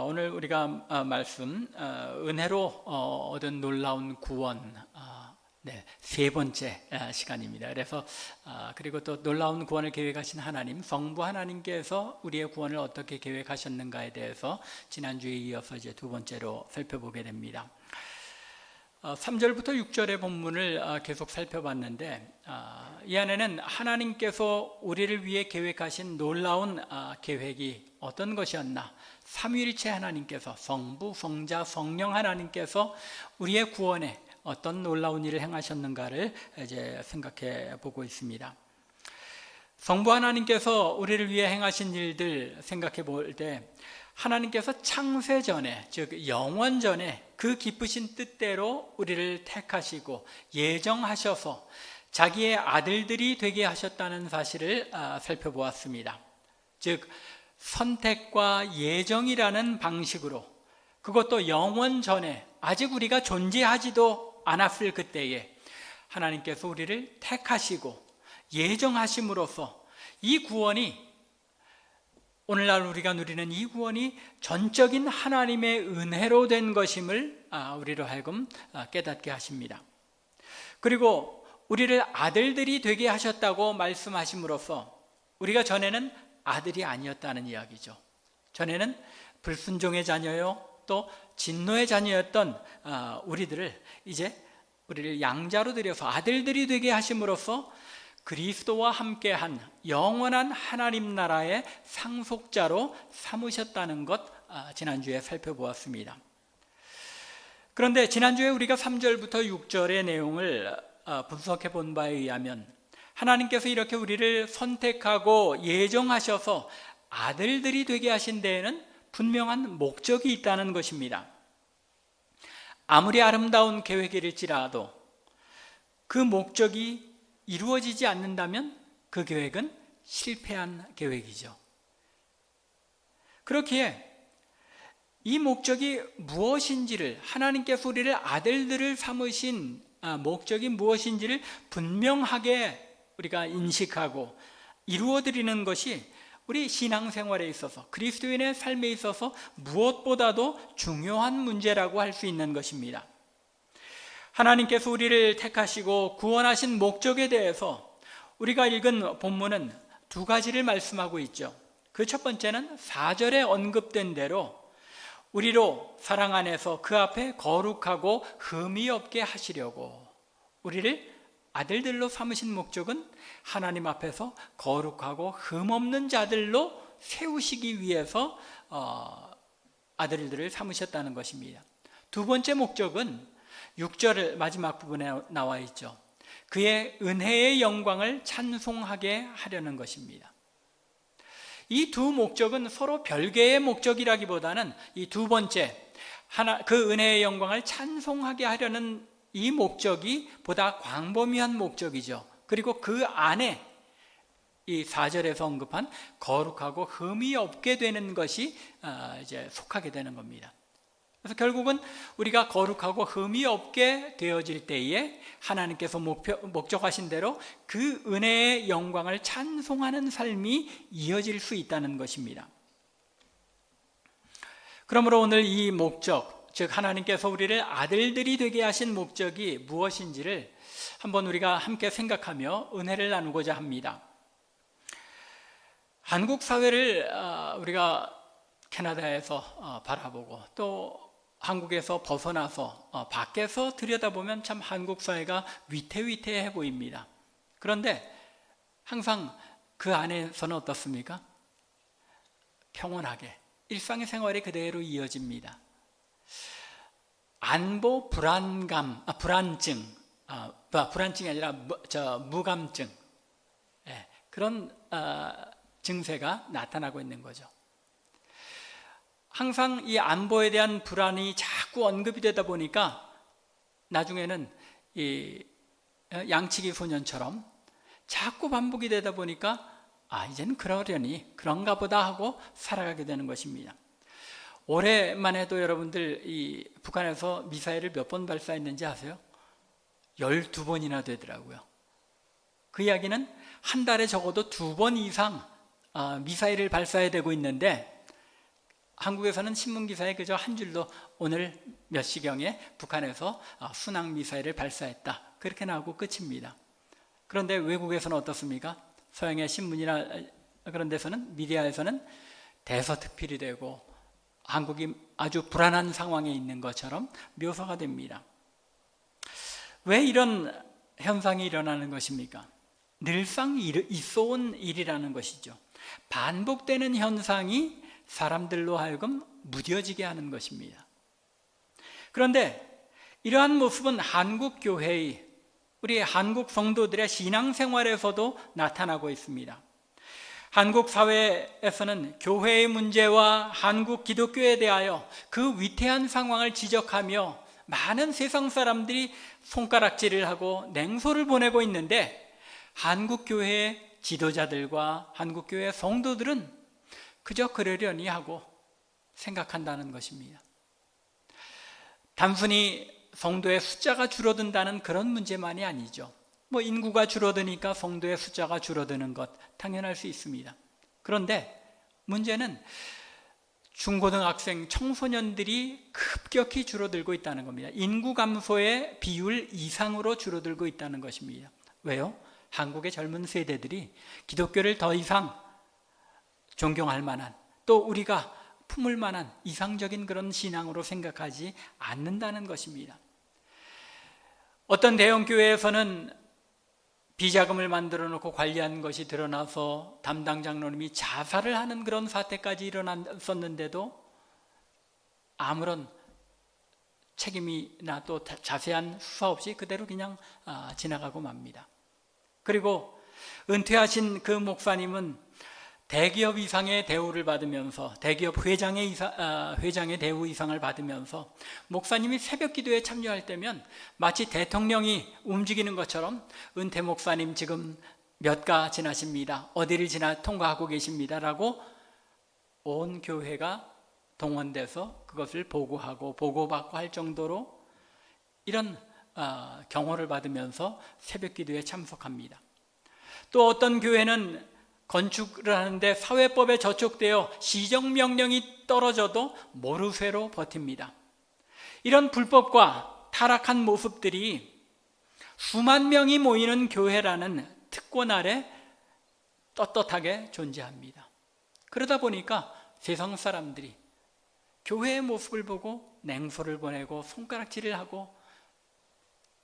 오늘 우리가 말씀 은혜로 얻은 놀라운 구원 세 번째 시간입니다. 그래서 그리고 또 놀라운 구원을 계획하신 하나님, 성부 하나님께서 우리의 구원을 어떻게 계획하셨는가에 대해서 지난주에 이어서 이제 두 번째로 살펴보게 됩니다. 3절부터 6절의 본문을 계속 살펴봤는데 이 안에는 하나님께서 우리를 위해 계획하신 놀라운 계획이 어떤 것이었나, 삼위일체 하나님께서, 성부, 성자, 성령 하나님께서 우리의 구원에 어떤 놀라운 일을 행하셨는가를 이제 생각해 보고 있습니다. 성부 하나님께서 우리를 위해 행하신 일들 생각해 볼 때, 하나님께서 창세 전에, 즉 영원 전에 그 기쁘신 뜻대로 우리를 택하시고 예정하셔서 자기의 아들들이 되게 하셨다는 사실을 살펴보았습니다. 즉 선택과 예정이라는 방식으로, 그것도 영원 전에 아직 우리가 존재하지도 않았을 그때에 하나님께서 우리를 택하시고 예정하심으로써 이 구원이, 오늘날 우리가 누리는 이 구원이 전적인 하나님의 은혜로 된 것임을 우리로 하여금 깨닫게 하십니다. 그리고 우리를 아들들이 되게 하셨다고 말씀하심으로써 우리가 전에는 아들이 아니었다는 이야기죠. 전에는 불순종의 자녀요, 또 진노의 자녀였던 우리들을 이제 우리를 양자로 들여서 아들들이 되게 하심으로써 그리스도와 함께한 영원한 하나님 나라의 상속자로 삼으셨다는 것, 지난주에 살펴보았습니다. 그런데 지난주에 우리가 3절부터 6절의 내용을 분석해 본 바에 의하면 하나님께서 이렇게 우리를 선택하고 예정하셔서 아들들이 되게 하신 데에는 분명한 목적이 있다는 것입니다. 아무리 아름다운 계획일지라도 그 목적이 이루어지지 않는다면 그 계획은 실패한 계획이죠. 그렇기에 이 목적이 무엇인지를, 하나님께서 우리를 아들들을 삼으신 목적이 무엇인지를 분명하게 우리가 인식하고 이루어드리는 것이 우리 신앙생활에 있어서, 그리스도인의 삶에 있어서 무엇보다도 중요한 문제라고 할 수 있는 것입니다. 하나님께서 우리를 택하시고 구원하신 목적에 대해서 우리가 읽은 본문은 두 가지를 말씀하고 있죠. 그 첫 번째는 4절에 언급된 대로 우리로 사랑 안에서 그 앞에 거룩하고 흠이 없게 하시려고, 우리를 아들들로 삼으신 목적은 하나님 앞에서 거룩하고 흠 없는 자들로 세우시기 위해서 아들들을 삼으셨다는 것입니다. 두 번째 목적은 6절 마지막 부분에 나와 있죠. 그의 은혜의 영광을 찬송하게 하려는 것입니다. 이 두 목적은 서로 별개의 목적이라기보다는 이 두 번째, 그 은혜의 영광을 찬송하게 하려는 이 목적이 보다 광범위한 목적이죠. 그리고 그 안에 이 4절에서 언급한 거룩하고 흠이 없게 되는 것이 이제 속하게 되는 겁니다. 그래서 결국은 우리가 거룩하고 흠이 없게 되어질 때에 하나님께서 목적하신 대로 그 은혜의 영광을 찬송하는 삶이 이어질 수 있다는 것입니다. 그러므로 오늘 이 목적, 즉 하나님께서 우리를 아들들이 되게 하신 목적이 무엇인지를 한번 우리가 함께 생각하며 은혜를 나누고자 합니다. 한국 사회를 우리가 캐나다에서 바라보고 또 한국에서 벗어나서 밖에서 들여다보면 참 한국 사회가 위태위태해 보입니다. 그런데 항상 그 안에서는 어떻습니까? 평온하게 일상의 생활이 그대로 이어집니다. 안보 불안감, 불안증, 불안증이 아니라 무감증, 그런 증세가 나타나고 있는 거죠. 항상 이 안보에 대한 불안이 자꾸 언급이 되다 보니까 나중에는 이 양치기 소년처럼 자꾸 반복이 되다 보니까 이제는 그러려니 그런가 보다 하고 살아가게 되는 것입니다. 올해만 해도 여러분들 이 북한에서 미사일을 몇 번 발사했는지 아세요? 12번이나 되더라고요. 그 이야기는 한 달에 적어도 2번 이상 미사일을 발사해야 되고 있는데 한국에서는 신문기사에 그저 한 줄도 오늘 몇 시경에 북한에서 순항미사일을 발사했다, 그렇게 나오고 끝입니다. 그런데 외국에서는 어떻습니까? 서양의 신문이나 그런 데서는, 미디어에서는 대서특필이 되고 한국이 아주 불안한 상황에 있는 것처럼 묘사가 됩니다. 왜 이런 현상이 일어나는 것입니까? 늘상 있어온 일이라는 것이죠. 반복되는 현상이 사람들로 하여금 무뎌지게 하는 것입니다. 그런데 이러한 모습은 한국 교회의, 우리 한국 성도들의 신앙생활에서도 나타나고 있습니다. 한국 사회에서는 교회의 문제와 한국 기독교에 대하여 그 위태한 상황을 지적하며 많은 세상 사람들이 손가락질을 하고 냉소를 보내고 있는데, 한국 교회의 지도자들과 한국 교회의 성도들은 그저 그러려니 하고 생각한다는 것입니다. 단순히 성도의 숫자가 줄어든다는 그런 문제만이 아니죠. 인구가 줄어드니까 성도의 숫자가 줄어드는 것 당연할 수 있습니다. 그런데 문제는 중고등학생, 청소년들이 급격히 줄어들고 있다는 겁니다. 인구 감소의 비율 이상으로 줄어들고 있다는 것입니다. 왜요? 한국의 젊은 세대들이 기독교를 더 이상 존경할 만한, 또 우리가 품을 만한 이상적인 그런 신앙으로 생각하지 않는다는 것입니다. 어떤 대형 교회에서는 비자금을 만들어 놓고 관리한 것이 드러나서 담당 장로님이 자살을 하는 그런 사태까지 일어났었는데도 아무런 책임이나 또 자세한 수사 없이 그대로 그냥 지나가고 맙니다. 그리고 은퇴하신 그 목사님은 대기업 이상의 대우를 받으면서, 대기업 회장의 대우 이상을 받으면서 목사님이 새벽 기도에 참여할 때면 마치 대통령이 움직이는 것처럼 은퇴 목사님 지금 몇 가 지나십니다, 어디를 통과하고 계십니다 라고 온 교회가 동원돼서 그것을 보고하고 보고받고 할 정도로 이런 경호를 받으면서 새벽 기도에 참석합니다. 또 어떤 교회는 건축을 하는데 사회법에 저촉되어 시정명령이 떨어져도 모르쇠로 버팁니다. 이런 불법과 타락한 모습들이 수만 명이 모이는 교회라는 특권 아래 떳떳하게 존재합니다. 그러다 보니까 세상 사람들이 교회의 모습을 보고 냉소를 보내고 손가락질을 하고,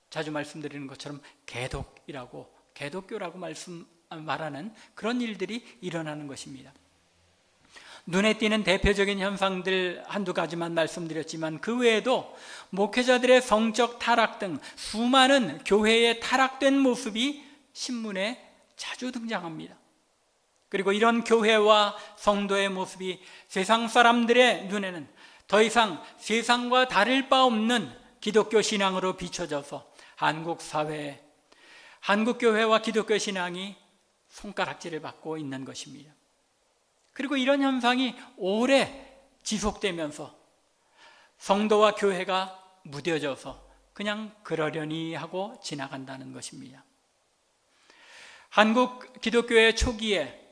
자주 말씀드리는 것처럼 개독교라고 말하는 그런 일들이 일어나는 것입니다. 눈에 띄는 대표적인 현상들 한두 가지만 말씀드렸지만, 그 외에도 목회자들의 성적 타락 등 수많은 교회의 타락된 모습이 신문에 자주 등장합니다. 그리고 이런 교회와 성도의 모습이 세상 사람들의 눈에는 더 이상 세상과 다를 바 없는 기독교 신앙으로 비춰져서 한국 사회에 한국 교회와 기독교 신앙이 손가락질을 받고 있는 것입니다. 그리고 이런 현상이 오래 지속되면서 성도와 교회가 무뎌져서 그냥 그러려니 하고 지나간다는 것입니다. 한국 기독교의 초기에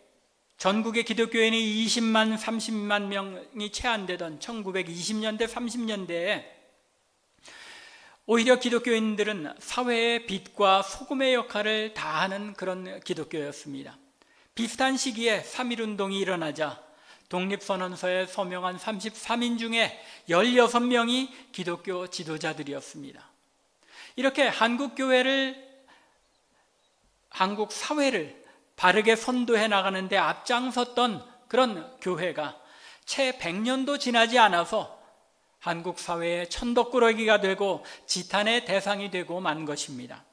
전국의 기독교인이 20만, 30만 명이 채 안 되던 1920년대, 30년대에 오히려 기독교인들은 사회의 빛과 소금의 역할을 다하는 그런 기독교였습니다. 비슷한 시기에 3.1운동이 일어나자 독립선언서에 서명한 33인 중에 16명이 기독교 지도자들이었습니다. 이렇게 한국 사회를 바르게 선도해 나가는데 앞장섰던 그런 교회가 채 100년도 지나지 않아서 한국 사회의 천덕꾸러기가 되고 지탄의 대상이 되고 만 것입니다.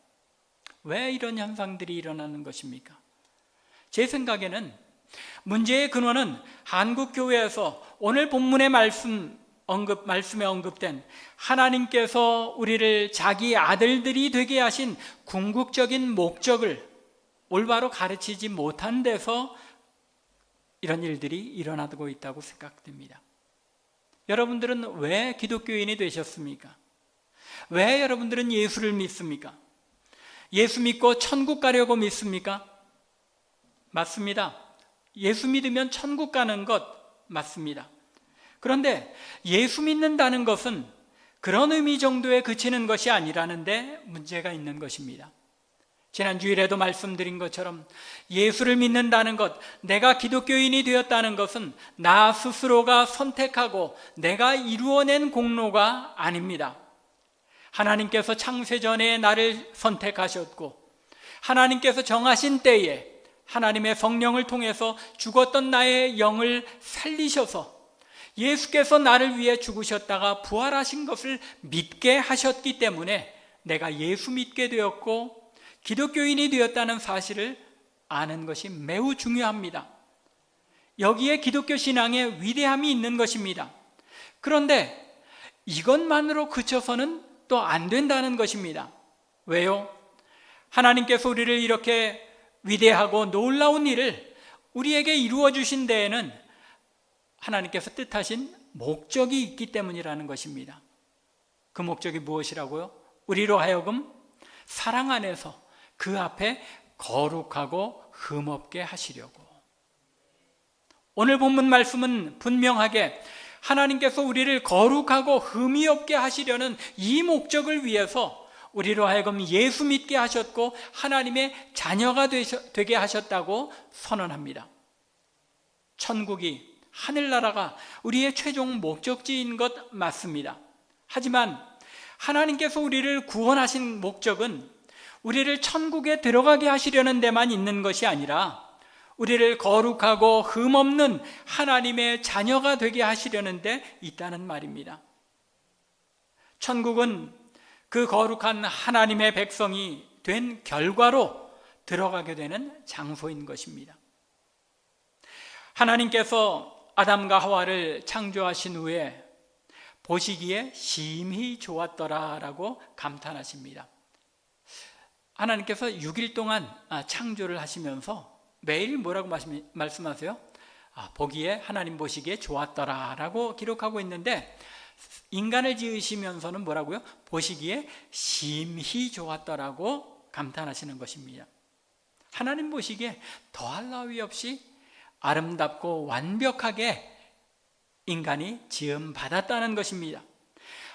왜 이런 현상들이 일어나는 것입니까? 제 생각에는 문제의 근원은 한국 교회에서 오늘 본문의 말씀에 언급된 하나님께서 우리를 자기 아들들이 되게 하신 궁극적인 목적을 올바로 가르치지 못한 데서 이런 일들이 일어나고 있다고 생각됩니다. 여러분들은 왜 기독교인이 되셨습니까? 왜 여러분들은 예수를 믿습니까? 예수 믿고 천국 가려고 믿습니까? 맞습니다. 예수 믿으면 천국 가는 것 맞습니다. 그런데 예수 믿는다는 것은 그런 의미 정도에 그치는 것이 아니라는데 문제가 있는 것입니다. 지난 주일에도 말씀드린 것처럼 예수를 믿는다는 것, 내가 기독교인이 되었다는 것은 나 스스로가 선택하고 내가 이루어낸 공로가 아닙니다. 하나님께서 창세전에 나를 선택하셨고 하나님께서 정하신 때에 하나님의 성령을 통해서 죽었던 나의 영을 살리셔서 예수께서 나를 위해 죽으셨다가 부활하신 것을 믿게 하셨기 때문에 내가 예수 믿게 되었고 기독교인이 되었다는 사실을 아는 것이 매우 중요합니다. 여기에 기독교 신앙의 위대함이 있는 것입니다. 그런데 이것만으로 그쳐서는 또 안 된다는 것입니다. 왜요? 하나님께서 우리를 이렇게 위대하고 놀라운 일을 우리에게 이루어 주신 데에는 하나님께서 뜻하신 목적이 있기 때문이라는 것입니다. 그 목적이 무엇이라고요? 우리로 하여금 사랑 안에서 그 앞에 거룩하고 흠없게 하시려고. 오늘 본문 말씀은 분명하게 하나님께서 우리를 거룩하고 흠이 없게 하시려는 이 목적을 위해서 우리로 하여금 예수 믿게 하셨고 하나님의 자녀가 되게 하셨다고 선언합니다. 천국이, 하늘나라가 우리의 최종 목적지인 것 맞습니다. 하지만 하나님께서 우리를 구원하신 목적은 우리를 천국에 들어가게 하시려는 데만 있는 것이 아니라 우리를 거룩하고 흠없는 하나님의 자녀가 되게 하시려는 데 있다는 말입니다. 천국은 그 거룩한 하나님의 백성이 된 결과로 들어가게 되는 장소인 것입니다. 하나님께서 아담과 하와를 창조하신 후에 보시기에 심히 좋았더라라고 감탄하십니다. 하나님께서 6일 동안 창조를 하시면서 매일 뭐라고 말씀하세요? 보기에 하나님 보시기에 좋았더라라고 기록하고 있는데 인간을 지으시면서는 뭐라고요? 보시기에 심히 좋았더라고 감탄하시는 것입니다. 하나님 보시기에 더할 나위 없이 아름답고 완벽하게 인간이 지음 받았다는 것입니다.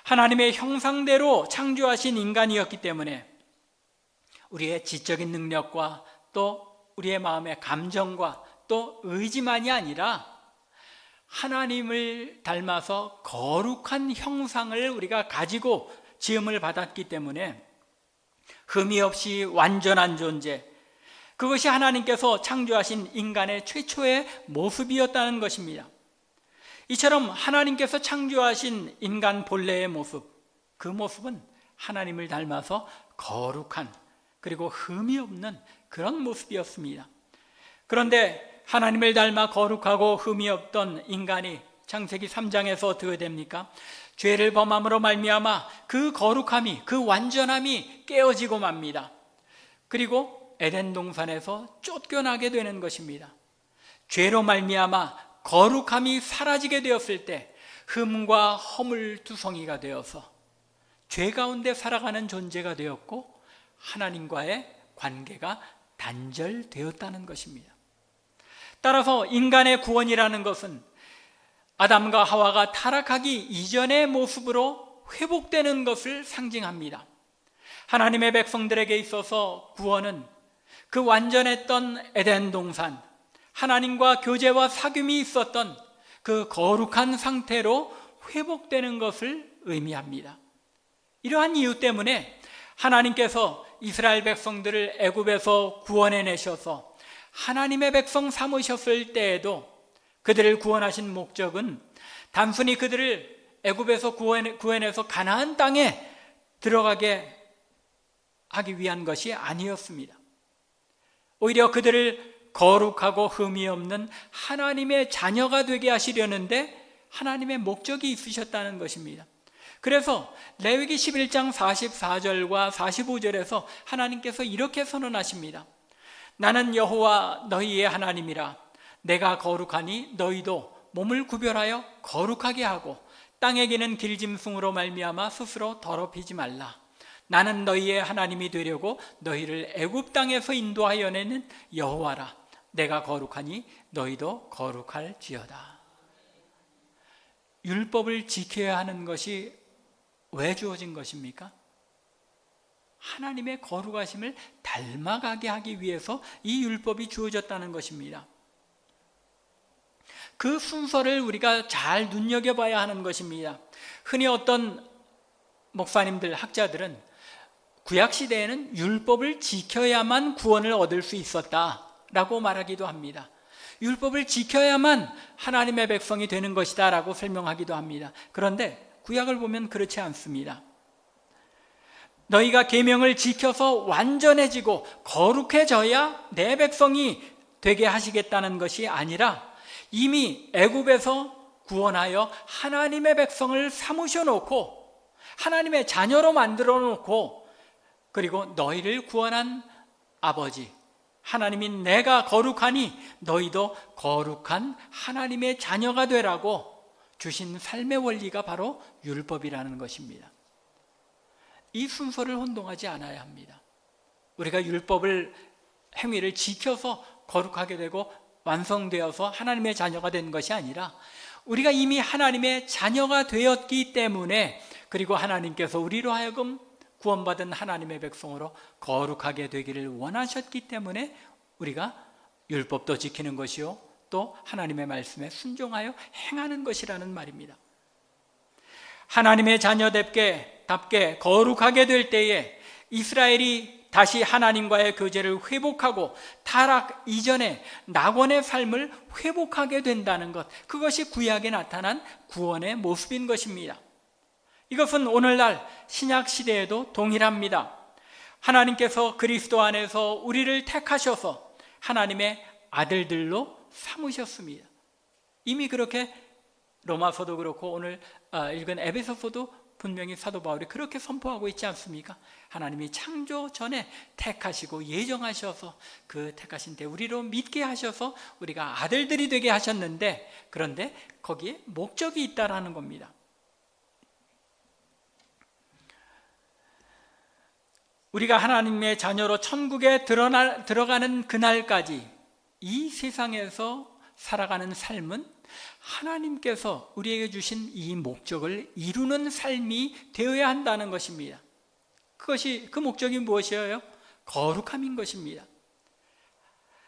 하나님의 형상대로 창조하신 인간이었기 때문에 우리의 지적인 능력과 또 우리의 마음의 감정과 또 의지만이 아니라 하나님을 닮아서 거룩한 형상을 우리가 가지고 지음을 받았기 때문에 흠이 없이 완전한 존재, 그것이 하나님께서 창조하신 인간의 최초의 모습이었다는 것입니다. 이처럼 하나님께서 창조하신 인간 본래의 모습, 그 모습은 하나님을 닮아서 거룩한 그리고 흠이 없는 그런 모습이었습니다. 그런데 하나님을 닮아 거룩하고 흠이 없던 인간이 창세기 3장에서 어떻게 됩니까? 죄를 범함으로 말미암아 그 거룩함이, 그 완전함이 깨어지고 맙니다. 그리고 에덴 동산에서 쫓겨나게 되는 것입니다. 죄로 말미암아 거룩함이 사라지게 되었을 때 흠과 허물투성이가 되어서 죄 가운데 살아가는 존재가 되었고 하나님과의 관계가 단절되었다는 것입니다. 따라서 인간의 구원이라는 것은 아담과 하와가 타락하기 이전의 모습으로 회복되는 것을 상징합니다. 하나님의 백성들에게 있어서 구원은 그 완전했던 에덴 동산, 하나님과 교제와 사귐이 있었던 그 거룩한 상태로 회복되는 것을 의미합니다. 이러한 이유 때문에 하나님께서 이스라엘 백성들을 애굽에서 구원해 내셔서 하나님의 백성 삼으셨을 때에도 그들을 구원하신 목적은 단순히 그들을 애굽에서 구원해서 가나안 땅에 들어가게 하기 위한 것이 아니었습니다. 오히려 그들을 거룩하고 흠이 없는 하나님의 자녀가 되게 하시려는데 하나님의 목적이 있으셨다는 것입니다. 그래서 레위기 11장 44절과 45절에서 하나님께서 이렇게 선언하십니다. 나는 여호와 너희의 하나님이라. 내가 거룩하니 너희도 몸을 구별하여 거룩하게 하고 땅에 기는 길짐승으로 말미암아 스스로 더럽히지 말라. 나는 너희의 하나님이 되려고 너희를 애굽 땅에서 인도하여 내는 여호와라. 내가 거룩하니 너희도 거룩할지어다. 율법을 지켜야 하는 것이 왜 주어진 것입니까? 하나님의 거룩하심을 닮아가게 하기 위해서 이 율법이 주어졌다는 것입니다. 그 순서를 우리가 잘 눈여겨봐야 하는 것입니다. 흔히 어떤 목사님들, 학자들은 구약시대에는 율법을 지켜야만 구원을 얻을 수 있었다라고 말하기도 합니다. 율법을 지켜야만 하나님의 백성이 되는 것이다 라고 설명하기도 합니다. 그런데 구약을 보면 그렇지 않습니다. 너희가 계명을 지켜서 완전해지고 거룩해져야 내 백성이 되게 하시겠다는 것이 아니라 이미 애굽에서 구원하여 하나님의 백성을 삼으셔 놓고 하나님의 자녀로 만들어 놓고 그리고 너희를 구원한 아버지 하나님이 내가 거룩하니 너희도 거룩한 하나님의 자녀가 되라고 주신 삶의 원리가 바로 율법이라는 것입니다. 이 순서를 혼동하지 않아야 합니다. 우리가 율법을 행위를 지켜서 거룩하게 되고 완성되어서 하나님의 자녀가 된 것이 아니라 우리가 이미 하나님의 자녀가 되었기 때문에 그리고 하나님께서 우리로 하여금 구원받은 하나님의 백성으로 거룩하게 되기를 원하셨기 때문에 우리가 율법도 지키는 것이요 또 하나님의 말씀에 순종하여 행하는 것이라는 말입니다. 하나님의 자녀답게 거룩하게 될 때에 이스라엘이 다시 하나님과의 교제를 회복하고 타락 이전에 낙원의 삶을 회복하게 된다는 것, 그것이 구약에 나타난 구원의 모습인 것입니다. 이것은 오늘날 신약 시대에도 동일합니다. 하나님께서 그리스도 안에서 우리를 택하셔서 하나님의 아들들로 삼으셨습니다. 이미 그렇게 로마서도 그렇고 오늘 읽은 에베소서도 분명히 사도 바울이 그렇게 선포하고 있지 않습니까? 하나님이 창조 전에 택하시고 예정하셔서 그 택하신 때 우리로 믿게 하셔서 우리가 아들들이 되게 하셨는데 그런데 거기에 목적이 있다라는 겁니다. 우리가 하나님의 자녀로 천국에 들어가는 그날까지 이 세상에서 살아가는 삶은 하나님께서 우리에게 주신 이 목적을 이루는 삶이 되어야 한다는 것입니다. 그 목적이 무엇이에요? 거룩함인 것입니다.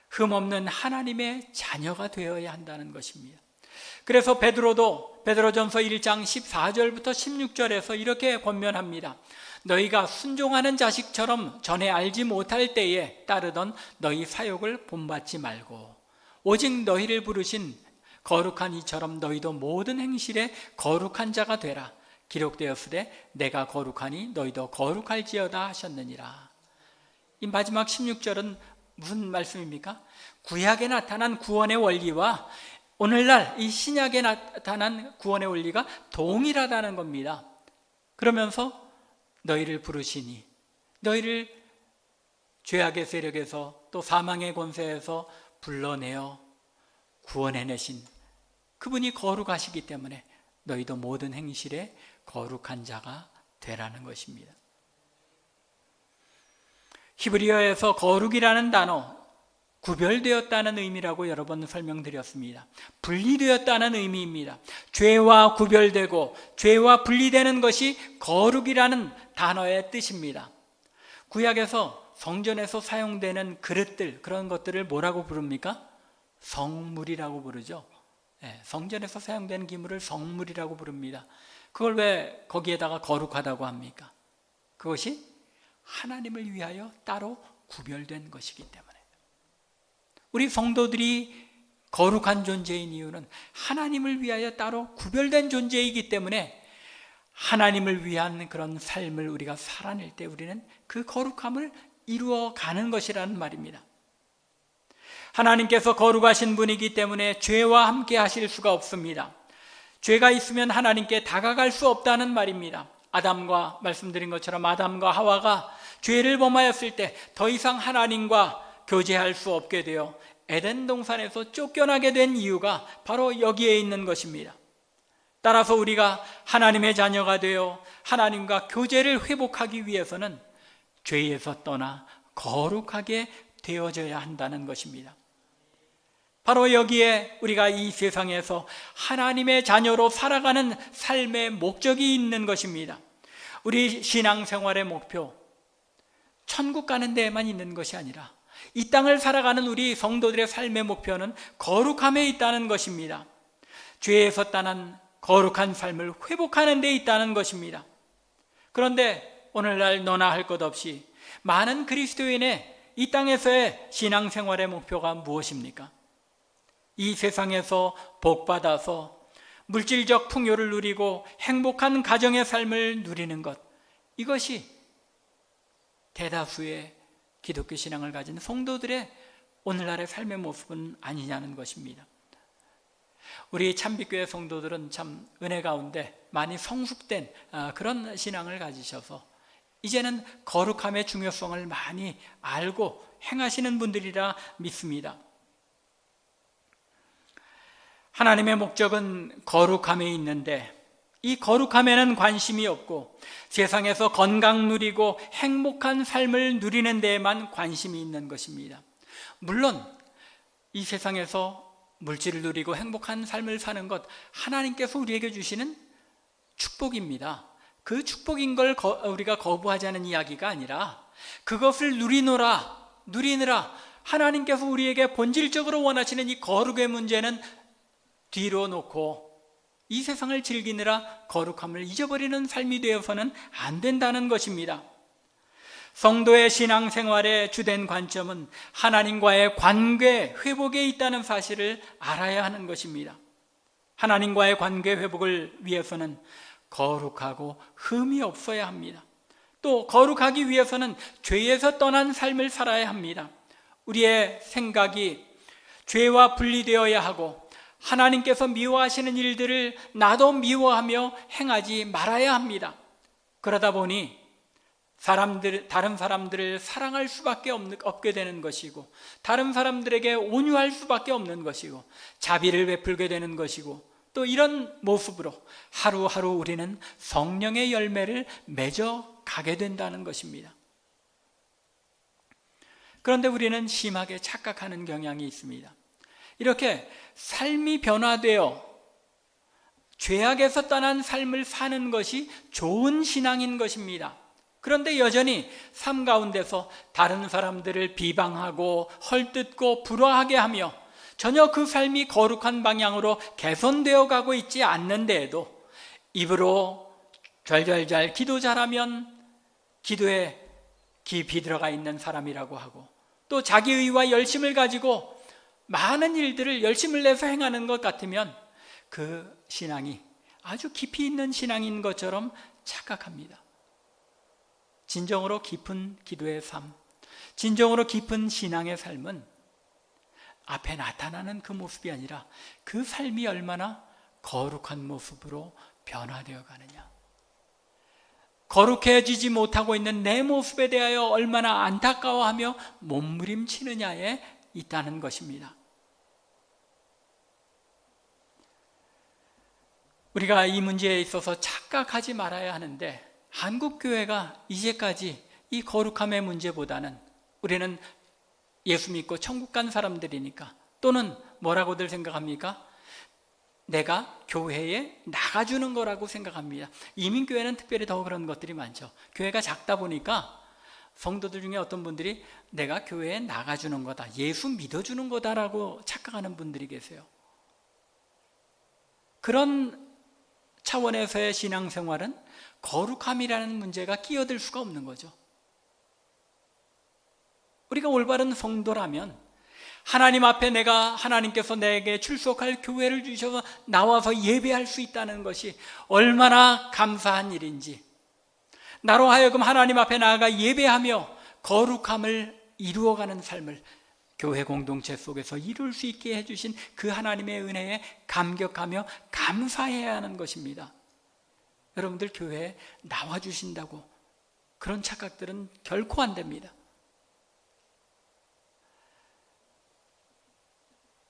흠없는 하나님의 자녀가 되어야 한다는 것입니다. 그래서 베드로도 베드로전서 1장 14절부터 16절에서 이렇게 권면합니다. 너희가 순종하는 자식처럼 전에 알지 못할 때에 따르던 너희 사욕을 본받지 말고 오직 너희를 부르신 거룩한 이처럼 너희도 모든 행실에 거룩한 자가 되라. 기록되었으되 내가 거룩하니 너희도 거룩할지어다 하셨느니라. 이 마지막 16절은 무슨 말씀입니까? 구약에 나타난 구원의 원리와 오늘날 이 신약에 나타난 구원의 원리가 동일하다는 겁니다. 그러면서 너희를 부르시니 너희를 죄악의 세력에서 또 사망의 권세에서 불러내어 구원해내신 그분이 거룩하시기 때문에 너희도 모든 행실에 거룩한 자가 되라는 것입니다. 히브리어에서 거룩이라는 단어 구별되었다는 의미라고 여러 번 설명드렸습니다. 분리되었다는 의미입니다. 죄와 구별되고 죄와 분리되는 것이 거룩이라는 단어의 뜻입니다. 구약에서 성전에서 사용되는 그릇들 그런 것들을 뭐라고 부릅니까? 성물이라고 부르죠. 성전에서 사용되는 기물을 성물이라고 부릅니다. 그걸 왜 거기에다가 거룩하다고 합니까? 그것이 하나님을 위하여 따로 구별된 것이기 때문에 우리 성도들이 거룩한 존재인 이유는 하나님을 위하여 따로 구별된 존재이기 때문에 하나님을 위한 그런 삶을 우리가 살아낼 때 우리는 그 거룩함을 이루어가는 것이라는 말입니다. 하나님께서 거룩하신 분이기 때문에 죄와 함께 하실 수가 없습니다. 죄가 있으면 하나님께 다가갈 수 없다는 말입니다. 말씀드린 것처럼 아담과 하와가 죄를 범하였을 때 더 이상 하나님과 교제할 수 없게 되어 에덴 동산에서 쫓겨나게 된 이유가 바로 여기에 있는 것입니다. 따라서 우리가 하나님의 자녀가 되어 하나님과 교제를 회복하기 위해서는 죄에서 떠나 거룩하게 되어져야 한다는 것입니다. 바로 여기에 우리가 이 세상에서 하나님의 자녀로 살아가는 삶의 목적이 있는 것입니다. 우리 신앙생활의 목표, 천국 가는 데에만 있는 것이 아니라 이 땅을 살아가는 우리 성도들의 삶의 목표는 거룩함에 있다는 것입니다. 죄에서 떠난 거룩한 삶을 회복하는 데 있다는 것입니다. 그런데 오늘날 너나 할 것 없이 많은 그리스도인의 이 땅에서의 신앙생활의 목표가 무엇입니까? 이 세상에서 복받아서 물질적 풍요를 누리고 행복한 가정의 삶을 누리는 것, 이것이 대다수의 기독교 신앙을 가진 성도들의 오늘날의 삶의 모습은 아니냐는 것입니다. 우리 참빛교회 성도들은 참 은혜 가운데 많이 성숙된 그런 신앙을 가지셔서 이제는 거룩함의 중요성을 많이 알고 행하시는 분들이라 믿습니다. 하나님의 목적은 거룩함에 있는데 이 거룩함에는 관심이 없고 세상에서 건강 누리고 행복한 삶을 누리는 데에만 관심이 있는 것입니다. 물론 이 세상에서 물질을 누리고 행복한 삶을 사는 것, 하나님께서 우리에게 주시는 축복입니다. 그 축복인 걸 우리가 거부하자는 이야기가 아니라 그것을 누리느라 하나님께서 우리에게 본질적으로 원하시는 이 거룩의 문제는 뒤로 놓고 이 세상을 즐기느라 거룩함을 잊어버리는 삶이 되어서는 안 된다는 것입니다. 성도의 신앙생활의 주된 관점은 하나님과의 관계 회복에 있다는 사실을 알아야 하는 것입니다. 하나님과의 관계 회복을 위해서는 거룩하고 흠이 없어야 합니다. 또 거룩하기 위해서는 죄에서 떠난 삶을 살아야 합니다. 우리의 생각이 죄와 분리되어야 하고 하나님께서 미워하시는 일들을 나도 미워하며 행하지 말아야 합니다. 그러다 보니 다른 사람들을 사랑할 수밖에 없게 되는 것이고 다른 사람들에게 온유할 수밖에 없는 것이고 자비를 베풀게 되는 것이고 또 이런 모습으로 하루하루 우리는 성령의 열매를 맺어 가게 된다는 것입니다. 그런데 우리는 심하게 착각하는 경향이 있습니다. 이렇게 삶이 변화되어 죄악에서 떠난 삶을 사는 것이 좋은 신앙인 것입니다. 그런데 여전히 삶 가운데서 다른 사람들을 비방하고 헐뜯고 불화하게 하며 전혀 그 삶이 거룩한 방향으로 개선되어 가고 있지 않는데에도 입으로 잘잘잘 기도 잘하면 기도에 깊이 들어가 있는 사람이라고 하고 또 자기의와 열심을 가지고 많은 일들을 열심을 내서 행하는 것 같으면 그 신앙이 아주 깊이 있는 신앙인 것처럼 착각합니다. 진정으로 깊은 기도의 삶, 진정으로 깊은 신앙의 삶은 앞에 나타나는 그 모습이 아니라 그 삶이 얼마나 거룩한 모습으로 변화되어 가느냐, 거룩해지지 못하고 있는 내 모습에 대하여 얼마나 안타까워하며 몸부림치느냐에 있다는 것입니다. 우리가 이 문제에 있어서 착각하지 말아야 하는데 한국교회가 이제까지 이 거룩함의 문제보다는 우리는 예수 믿고 천국 간 사람들이니까 또는 뭐라고들 생각합니까? 내가 교회에 나가주는 거라고 생각합니다. 이민교회는 특별히 더 그런 것들이 많죠. 교회가 작다 보니까 성도들 중에 어떤 분들이 내가 교회에 나가주는 거다, 예수 믿어주는 거다라고 착각하는 분들이 계세요. 그런 차원에서의 신앙생활은 거룩함이라는 문제가 끼어들 수가 없는 거죠. 우리가 올바른 성도라면 하나님 앞에 하나님께서 내게 출석할 교회를 주셔서 나와서 예배할 수 있다는 것이 얼마나 감사한 일인지, 나로 하여금 하나님 앞에 나아가 예배하며 거룩함을 이루어가는 삶을 교회 공동체 속에서 이룰 수 있게 해주신 그 하나님의 은혜에 감격하며 감사해야 하는 것입니다. 여러분들 교회에 나와주신다고 그런 착각들은 결코 안 됩니다.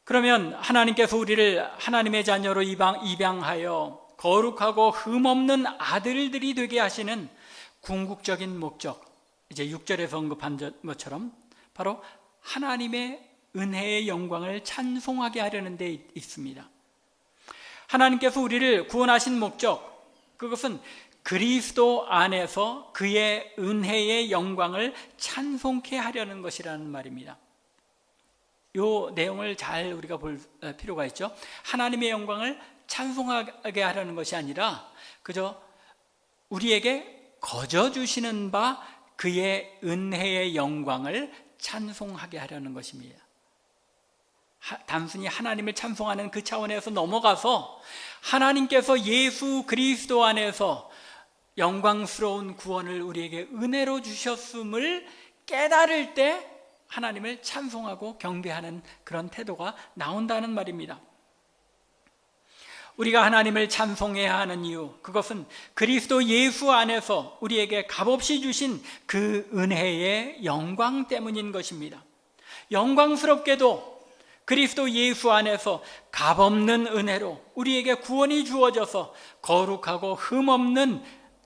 그러면 하나님께서 우리를 하나님의 자녀로 입양하여 거룩하고 흠없는 아들들이 되게 하시는 궁극적인 목적, 이제 6절에서 언급한 것처럼 바로 하나님의 은혜의 영광을 찬송하게 하려는 데 있습니다. 하나님께서 우리를 구원하신 목적, 그것은 그리스도 안에서 그의 은혜의 영광을 찬송케 하려는 것이라는 말입니다. 이 내용을 잘 우리가 볼 필요가 있죠. 하나님의 영광을 찬송하게 하려는 것이 아니라 그저 우리에게 거저 주시는 바 그의 은혜의 영광을 찬송하게 하려는 것입니다. 단순히 하나님을 찬송하는 그 차원에서 넘어가서 하나님께서 예수 그리스도 안에서 영광스러운 구원을 우리에게 은혜로 주셨음을 깨달을 때 하나님을 찬송하고 경배하는 그런 태도가 나온다는 말입니다. 우리가 하나님을 찬송해야 하는 이유, 그것은 그리스도 예수 안에서 우리에게 값없이 주신 그 은혜의 영광 때문인 것입니다. 영광스럽게도 그리스도 예수 안에서 값없는 은혜로 우리에게 구원이 주어져서 거룩하고 흠없는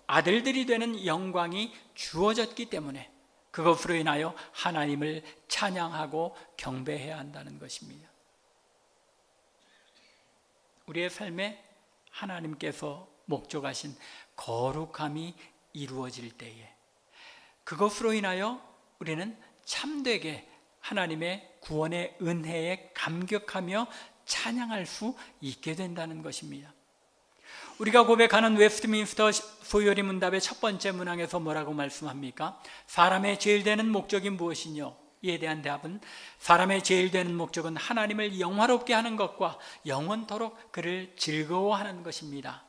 아들들이 되는 영광이 주어졌기 때문에 그것으로 인하여 하나님을 찬양하고 경배해야 한다는 것입니다. 우리의 삶에 하나님께서 목적하신 거룩함이 이루어질 때에 그것으로 인하여 우리는 참되게 하나님의 구원의 은혜에 감격하며 찬양할 수 있게 된다는 것입니다. 우리가 고백하는 웨스트민스터 소요리 문답의 첫 번째 문항에서 뭐라고 말씀합니까? 사람의 제일 되는 목적이 무엇이뇨? 이에 대한 대답은 사람의 제일 되는 목적은 하나님을 영화롭게 하는 것과 영원토록 그를 즐거워하는 것입니다.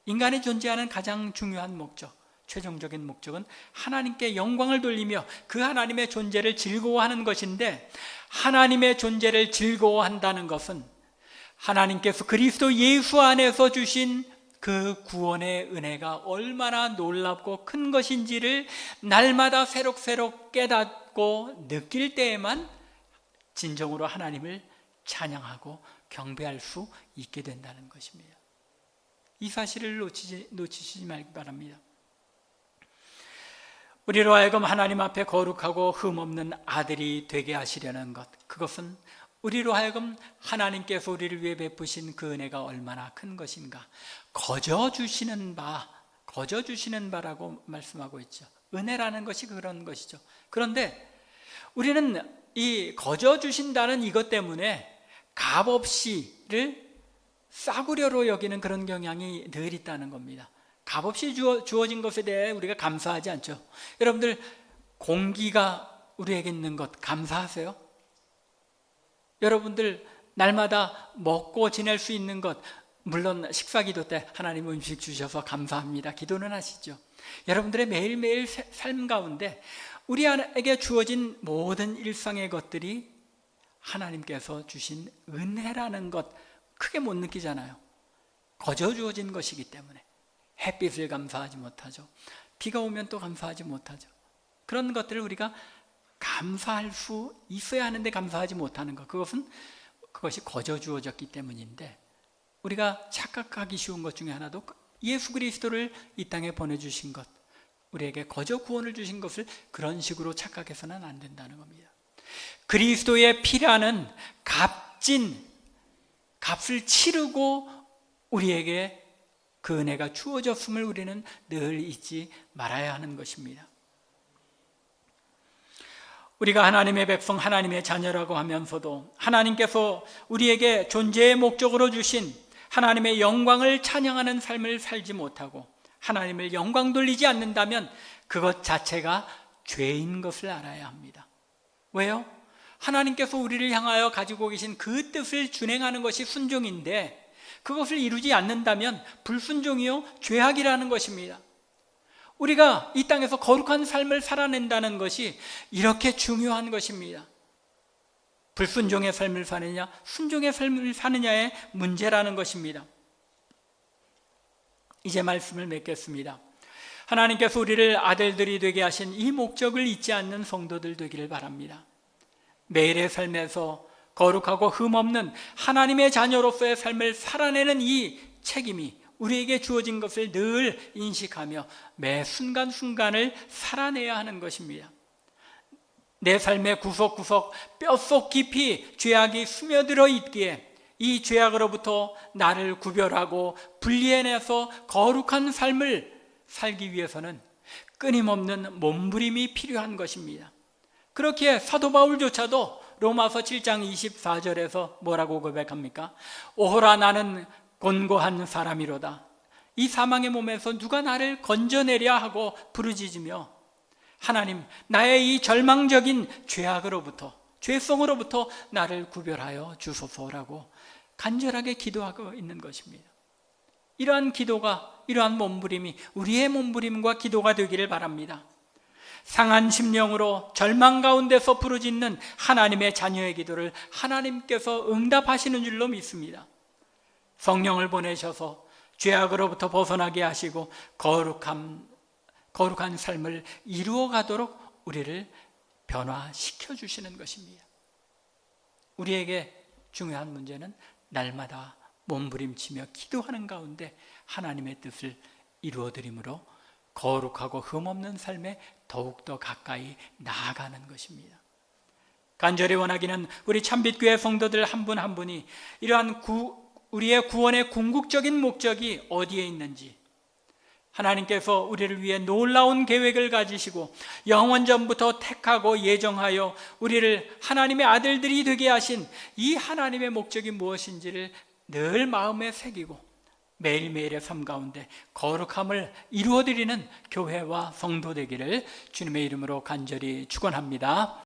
인간이 존재하는 가장 중요한 목적, 최종적인 목적은 하나님께 영광을 돌리며 그 하나님의 존재를 즐거워하는 것인데, 하나님의 존재를 즐거워한다는 것은 하나님께서 그리스도 예수 안에서 주신 그 구원의 은혜가 얼마나 놀랍고 큰 것인지를 날마다 새록새록 깨닫고 느낄 때에만 진정으로 하나님을 찬양하고 경배할 수 있게 된다는 것입니다. 이 사실을 놓치시지 말기 바랍니다. 우리로 하여금 하나님 앞에 거룩하고 흠없는 아들이 되게 하시려는 것, 그것은 우리로 하여금 하나님께서 우리를 위해 베푸신 그 은혜가 얼마나 큰 것인가, 거저 주시는 바라고 말씀하고 있죠. 은혜라는 것이 그런 것이죠. 그런데 우리는 이 거저 주신다는 이것 때문에 값없이를 싸구려로 여기는 그런 경향이 늘 있다는 겁니다. 값없이 주어진 것에 대해 우리가 감사하지 않죠. 여러분들, 공기가 우리에게 있는 것 감사하세요? 여러분들, 날마다 먹고 지낼 수 있는 것, 물론 식사기도 때 하나님 음식 주셔서 감사합니다, 기도는 하시죠. 여러분들의 매일매일 삶 가운데 우리에게 주어진 모든 일상의 것들이 하나님께서 주신 은혜라는 것 크게 못 느끼잖아요. 거저 주어진 것이기 때문에. 햇빛을 감사하지 못하죠. 비가 오면 또 감사하지 못하죠. 그런 것들을 우리가 감사할 수 있어야 하는데 감사하지 못하는 것, 그것이 거저 주어졌기 때문인데, 우리가 착각하기 쉬운 것 중에 하나도 예수 그리스도를 이 땅에 보내주신 것, 우리에게 거저 구원을 주신 것을 그런 식으로 착각해서는 안 된다는 겁니다. 그리스도의 피라는 값을 치르고 우리에게 그 은혜가 주어졌음을 우리는 늘 잊지 말아야 하는 것입니다. 우리가 하나님의 백성, 하나님의 자녀라고 하면서도 하나님께서 우리에게 존재의 목적으로 주신 하나님의 영광을 찬양하는 삶을 살지 못하고 하나님을 영광 돌리지 않는다면 그것 자체가 죄인 것을 알아야 합니다. 왜요? 하나님께서 우리를 향하여 가지고 계신 그 뜻을 준행하는 것이 순종인데, 그것을 이루지 않는다면 불순종이요 죄악이라는 것입니다. 우리가 이 땅에서 거룩한 삶을 살아낸다는 것이 이렇게 중요한 것입니다. 불순종의 삶을 사느냐 순종의 삶을 사느냐의 문제라는 것입니다. 이제 말씀을 맺겠습니다. 하나님께서 우리를 아들들이 되게 하신 이 목적을 잊지 않는 성도들 되기를 바랍니다. 매일의 삶에서 거룩하고 흠없는 하나님의 자녀로서의 삶을 살아내는 이 책임이 우리에게 주어진 것을 늘 인식하며 매 순간순간을 살아내야 하는 것입니다. 내 삶의 구석구석 뼛속 깊이 죄악이 스며들어 있기에 이 죄악으로부터 나를 구별하고 분리해내서 거룩한 삶을 살기 위해서는 끊임없는 몸부림이 필요한 것입니다. 그렇기에 사도 바울조차도 로마서 7장 24절에서 뭐라고 고백합니까? 오호라 나는 곤고한 사람이로다. 이 사망의 몸에서 누가 나를 건져내랴 하고 부르짖으며 하나님 나의 이 절망적인 죄악으로부터 죄성으로부터 나를 구별하여 주소서라고 간절하게 기도하고 있는 것입니다. 이러한 기도가 이러한 몸부림이 우리의 몸부림과 기도가 되기를 바랍니다. 상한 심령으로 절망 가운데서 부르짖는 하나님의 자녀의 기도를 하나님께서 응답하시는 줄로 믿습니다. 성령을 보내셔서 죄악으로부터 벗어나게 하시고 거룩한 삶을 이루어 가도록 우리를 변화시켜 주시는 것입니다. 우리에게 중요한 문제는 날마다 몸부림치며 기도하는 가운데 하나님의 뜻을 이루어드림으로 거룩하고 흠없는 삶에 더욱더 가까이 나아가는 것입니다. 간절히 원하기는 우리 참빛교회 성도들 한 분 한 분이 이러한 우리의 구원의 궁극적인 목적이 어디에 있는지, 하나님께서 우리를 위해 놀라운 계획을 가지시고 영원전부터 택하고 예정하여 우리를 하나님의 아들들이 되게 하신 이 하나님의 목적이 무엇인지를 늘 마음에 새기고 매일매일의 삶 가운데 거룩함을 이루어드리는 교회와 성도 되기를 주님의 이름으로 간절히 축원합니다.